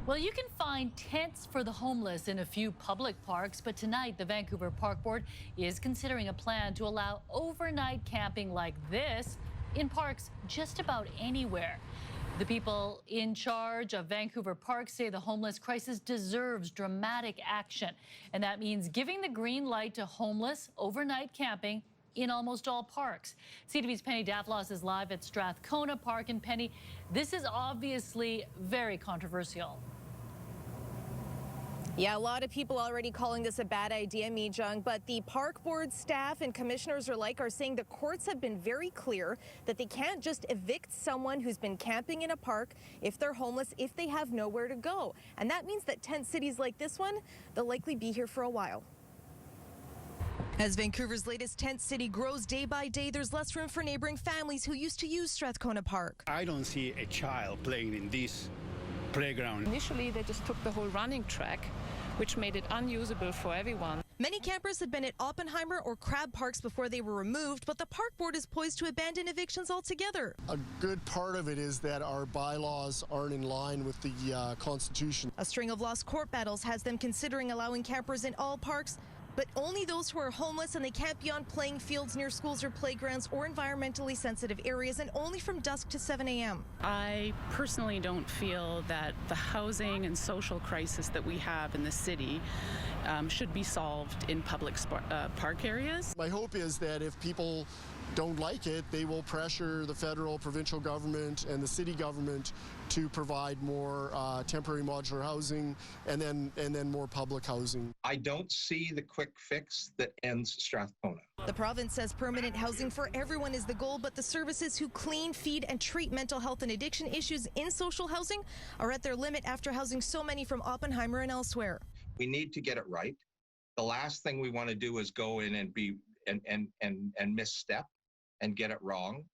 Well, you can find tents for the homeless in a few public parks, but tonight the Vancouver Park Board is considering a plan to allow overnight camping like this in parks just about anywhere. The people in charge of Vancouver Park say the homeless crisis deserves dramatic action, and that means giving the green light to homeless overnight camping in almost all parks. CTV's Penny Daflos is live at Strathcona Park. And Penny, this is obviously very controversial. Yeah, a lot of people already calling this a bad idea, Mijung, but the park board staff and commissioners are saying the courts have been very clear that they can't just evict someone who's been camping in a park if they're homeless, if they have nowhere to go. And that means that tent cities like this one, they'll likely be here for a while. As Vancouver's latest tent city grows day by day, there's less room for neighboring families who used to use Strathcona Park. I don't see a child playing in this playground. Initially, they just took the whole running track, which made it unusable for everyone. Many campers had been at Oppenheimer or Crab Parks before they were removed, but the park board is poised to abandon evictions altogether. A good part of it is that our bylaws aren't in line with the Constitution. A string of lost court battles has them considering allowing campers in all parks, but only those who are homeless and they can't be on playing fields near schools or playgrounds or environmentally sensitive areas, and only from dusk to 7 a.m. I personally don't feel that the housing and social crisis that we have in the city should be solved in public park areas. My hope is that if people don't like it, they will pressure the federal, provincial government and the city government to provide more temporary modular housing and then more public housing. I don't see the quick fix that ends Strathcona. The province says permanent housing for everyone is the goal, but the services who clean, feed and treat mental health and addiction issues in social housing are at their limit after housing so many from Oppenheimer and elsewhere. We need to get it right. The last thing we want to do is go in and misstep and get it wrong.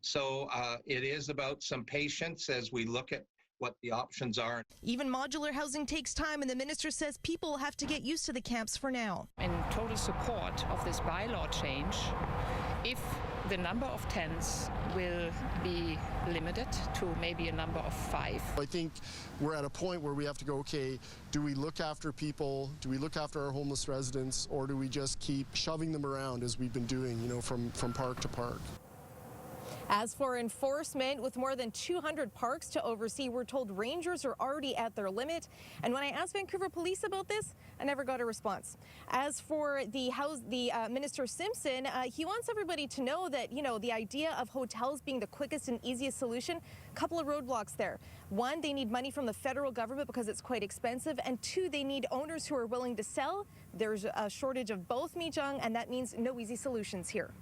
So it is about some patience as we look at what the options are. Even modular housing takes time, and the minister says people have to get used to the camps for now. In total support of this bylaw change, if the number of tents will be limited to maybe a number of 5. I think we're at a point where we have to go, okay, do we look after people, do we look after our homeless residents, or do we just keep shoving them around as we've been doing, from park to park? As for enforcement, with more than 200 parks to oversee, we're told rangers are already at their limit. And when I asked Vancouver Police about this, I never got a response. As for the Minister Simpson, he wants everybody to know that, the idea of hotels being the quickest and easiest solution, a couple of roadblocks there. One, they need money from the federal government because it's quite expensive. And two, they need owners who are willing to sell. There's a shortage of both, Mijung, and that means no easy solutions here.